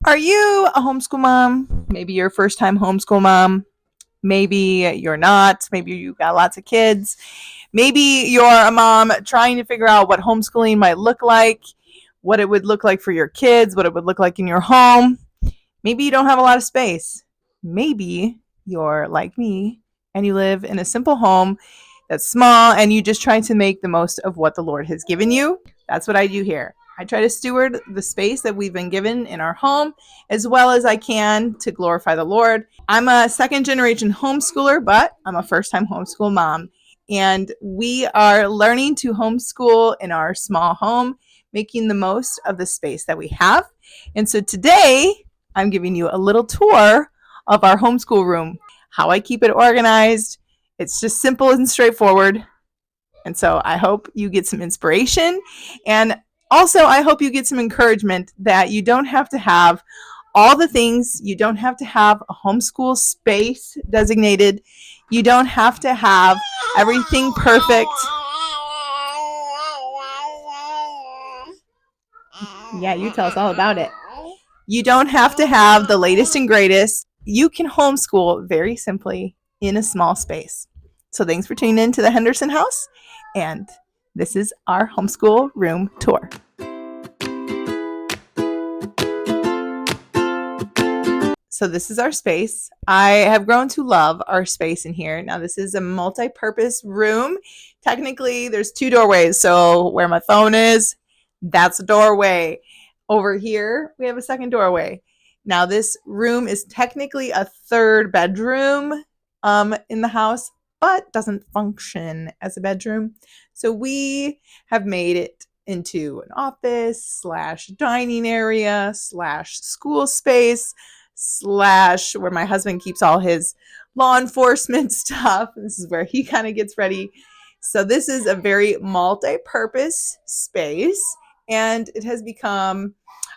Are you a homeschool mom? Maybe you're a first time homeschool mom. Maybe you're not. Maybe you got lots of kids. Maybe you're a mom trying to figure out what homeschooling might look like, what it would look like for your kids, what it would look like in your home. Maybe you don't have a lot of space. Maybe you're like me and you live in a simple home that's small and you just try to make the most of what the Lord has given you. That's what I do here. I try to steward the space that we've been given in our home as well as I can to glorify the Lord. I'm a second generation homeschooler, but I'm a first time homeschool mom. And we are learning to homeschool in our small home, making the most of the space that we have. And so today, I'm giving you a little tour of our homeschool room, how I keep it organized. It's just simple and straightforward. And so I hope you get some inspiration. And also, I hope you get some encouragement that you don't have to have all the things. You don't have to have a homeschool space designated. You don't have to have everything perfect. Yeah, you tell us all about it. You don't have to have the latest and greatest. You can homeschool very simply in a small space. So thanks for tuning in to the Henderson House, and this is our homeschool room tour. So this is our space. I have grown to love our space in here. Now this is a multi-purpose room. Technically, there's two doorways. So where my phone is, that's a doorway. Over here, we have a second doorway. Now this room is technically a third bedroom in the house, but doesn't function as a bedroom. So we have made it into an office / dining area / school space / where my husband keeps all his law enforcement stuff. This is where he kind of gets ready. So this is a very multi-purpose space, and it has become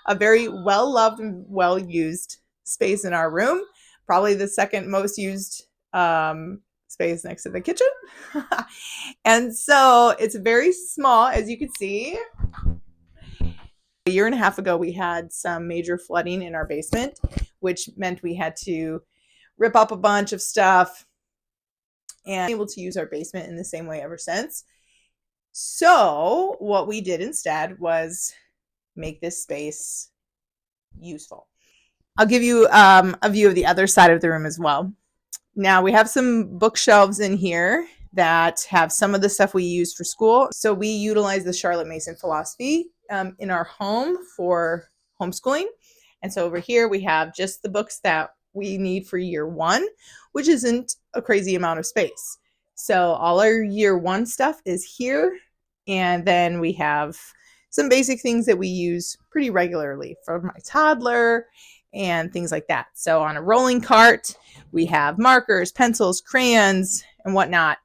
a very well-loved and well-used space in our room. Probably the second most used space next to the kitchen. And so it's very small, as you can see. A year and a half ago, we had some major flooding in our basement, which meant we had to rip up a bunch of stuff and able to use our basement in the same way ever since. So what we did instead was make this space useful. I'll give you a view of the other side of the room as well. Now we have some bookshelves in here that have some of the stuff we use for school. So we utilize the Charlotte Mason philosophy in our home for homeschooling. And so over here we have just the books that we need for year one, which isn't a crazy amount of space. So all our year one stuff is here. And then we have some basic things that we use pretty regularly for my toddler and things like that. So on a rolling cart, we have markers, pencils, crayons, and whatnot.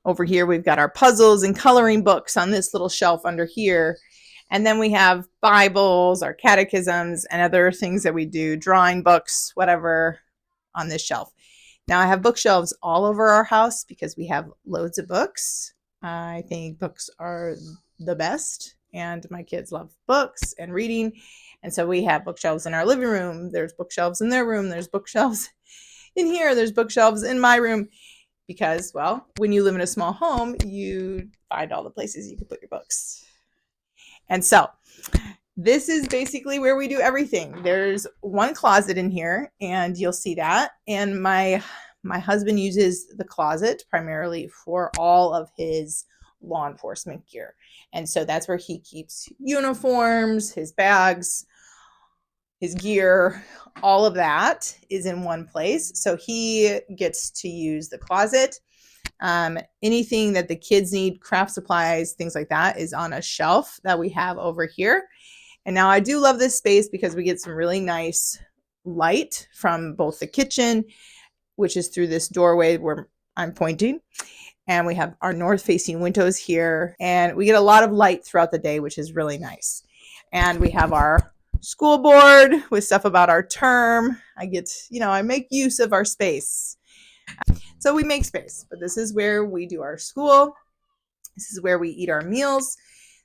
Over here, we've got our puzzles and coloring books on this little shelf under here. And then we have Bibles, our catechisms, and other things that we do, drawing books, whatever, on this shelf. Now I have bookshelves all over our house because we have loads of books. I think books are the best, and my kids love books and reading. And so we have bookshelves in our living room. There's bookshelves in their room. There's bookshelves in here. There's bookshelves in my room because, well, when you live in a small home, you find all the places you can put your books. And so this is basically where we do everything. There's one closet in here, and you'll see that. And my husband uses the closet primarily for all of his law enforcement gear. And so that's where he keeps uniforms, his bags, his gear, all of that is in one place. So he gets to use the closet. Anything that the kids need, craft supplies, things like that, is on a shelf that we have over here. And now I do love this space because we get some really nice light from both the kitchen, which is through this doorway where I'm pointing. And we have our north-facing windows here. And we get a lot of light throughout the day, which is really nice. And we have our school board with stuff about our term. I make use of our space. So we make space. But this is where we do our school. This is where we eat our meals.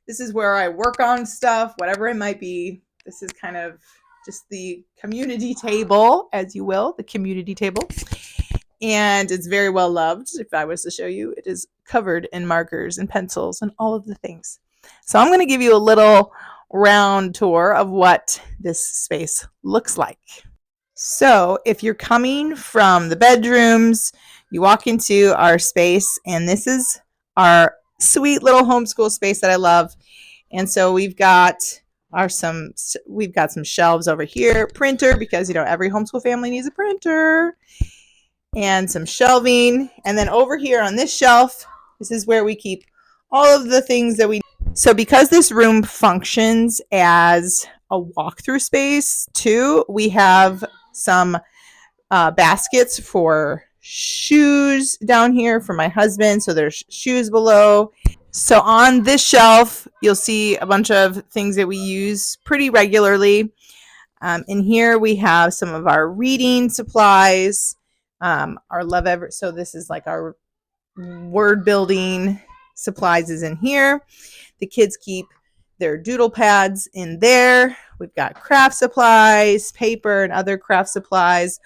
This is where I work on stuff, whatever it might be. This is kind of just the community table, as you will, the community table. And it's very well loved. If I was to show you, it is covered in markers and pencils and all of the things. So I'm going to give you a little round tour of what this space looks like. So if you're coming from the bedrooms, you walk into our space, and this is our sweet little homeschool space that I love. And so we've got some shelves over here, printer, because every homeschool family needs a printer, and some shelving. And then over here on this shelf, this is where we keep all of the things that we need. So because this room functions as a walkthrough space too, we have some baskets for shoes down here for my husband. So there's shoes below. So on this shelf, you'll see a bunch of things that we use pretty regularly. In here, we have some of our reading supplies, our Love Ever. So this is like our word building supplies is in here. The kids keep their doodle pads in there. We've got craft supplies, paper and other craft supplies,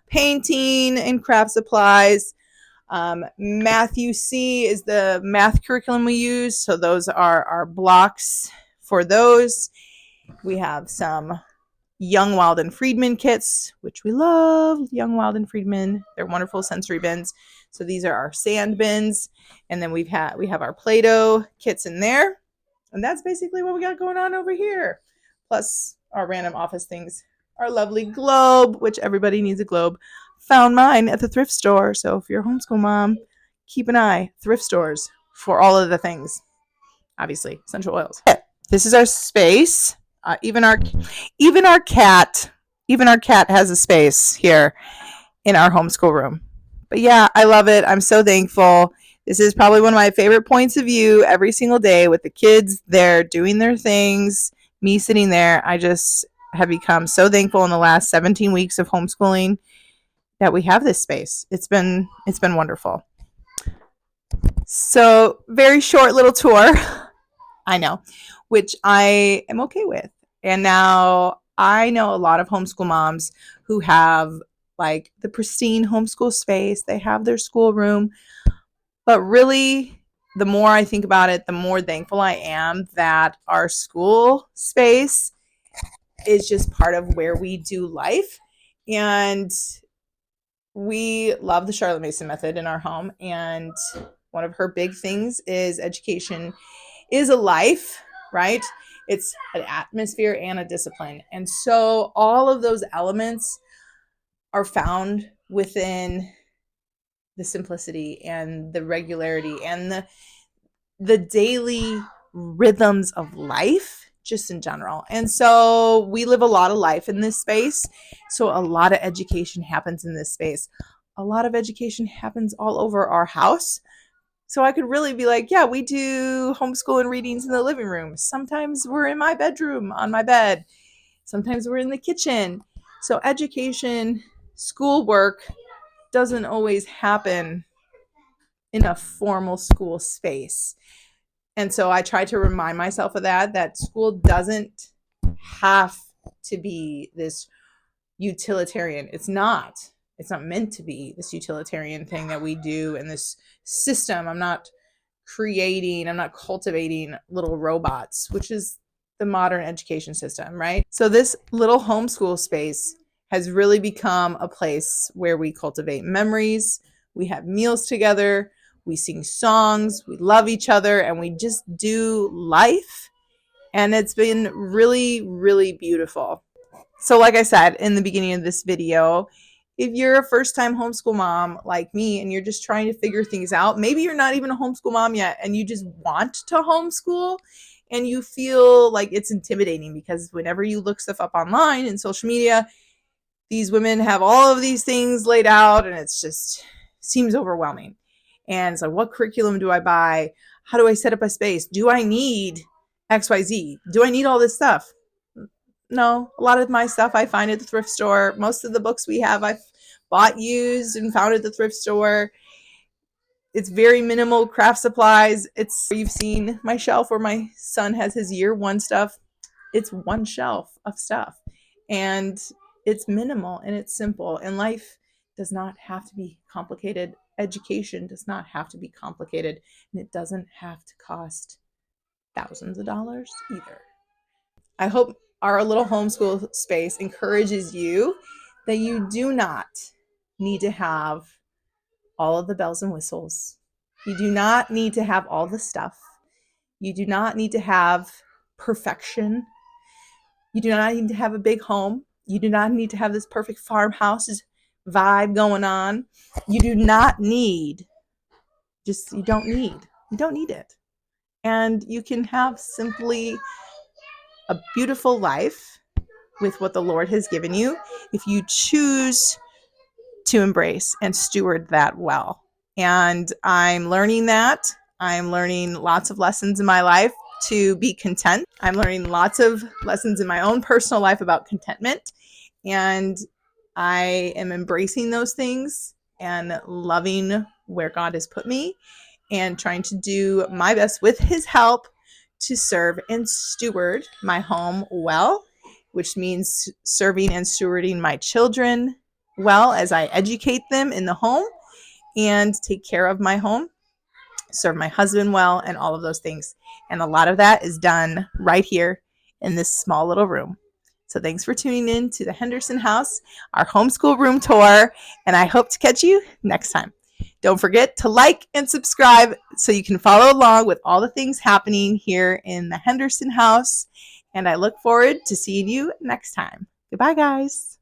painting and craft supplies. Matthew C is the math curriculum we use. So those are our blocks for those. We have some Young, Wild, and Friedman kits, which we love. Young, Wild, and Friedman. They're wonderful sensory bins. So these are our sand bins. And then we have our Play-Doh kits in there. And that's basically what we got going on over here. Plus our random office things. Our lovely globe, which everybody needs a globe. Found mine at the thrift store. So if you're a homeschool mom, keep an eye. Thrift stores for all of the things. Obviously, essential oils. This is our space. Even our cat has a space here in our homeschool room. But yeah, I love it. I'm so thankful. This is probably one of my favorite points of view every single day, with the kids there doing their things, me sitting there. I just have become so thankful in the last 17 weeks of homeschooling that we have this space. It's been wonderful. So very short little tour, I know, which I am okay with. And now I know a lot of homeschool moms who have like the pristine homeschool space. They have their schoolroom. But really, the more I think about it, the more thankful I am that our school space is just part of where we do life. And we love the Charlotte Mason method in our home. And one of her big things is education is a life, right? It's an atmosphere and a discipline. And so all of those elements are found within the simplicity and the regularity and the daily rhythms of life, just in general. And so we live a lot of life in this space. So a lot of education happens in this space. A lot of education happens all over our house. So I could really be like, yeah, we do homeschool and readings in the living room. Sometimes we're in my bedroom on my bed. Sometimes we're in the kitchen. So education, schoolwork doesn't always happen in a formal school space. And so I try to remind myself of that school doesn't have to be this utilitarian. It's not meant to be this utilitarian thing that we do in this system. I'm not cultivating little robots, which is the modern education system, right? So this little homeschool space has really become a place where we cultivate memories. We have meals together. We sing songs. We love each other, and we just do life. And it's been really, really beautiful. So like I said in the beginning of this video, if you're a first-time homeschool mom like me and you're just trying to figure things out, maybe you're not even a homeschool mom yet and you just want to homeschool and you feel like it's intimidating because whenever you look stuff up online and social media, these women have all of these things laid out and it's just seems overwhelming. And it's like, what curriculum do I buy? How do I set up a space? Do I need XYZ? Do I need all this stuff? No, a lot of my stuff I find at the thrift store. Most of the books we have I've bought used and found at the thrift store. It's very minimal craft supplies. You've seen my shelf where my son has his year one stuff. it's one shelf of stuff, and it's minimal and it's simple, and life does not have to be complicated. Education does not have to be complicated, and it doesn't have to cost thousands of dollars either. I hope our little homeschool space encourages you that you do not need to have all of the bells and whistles. You do not need to have all the stuff. You do not need to have perfection. You do not need to have a big home. You do not need to have this perfect farmhouse vibe going on. You do not need, you don't need it. And you can have simply a beautiful life with what the Lord has given you if you choose to embrace and steward that well. And I'm learning that. I'm learning lots of lessons in my life to be content. I'm learning lots of lessons in my own personal life about contentment. And I am embracing those things and loving where God has put me and trying to do my best with his help to serve and steward my home well, which means serving and stewarding my children well as I educate them in the home and take care of my home, serve my husband well, and all of those things. And a lot of that is done right here in this small little room. So thanks for tuning in to the Henderson House, our homeschool room tour, and I hope to catch you next time. Don't forget to like and subscribe so you can follow along with all the things happening here in the Henderson House. And I look forward to seeing you next time. Goodbye, guys.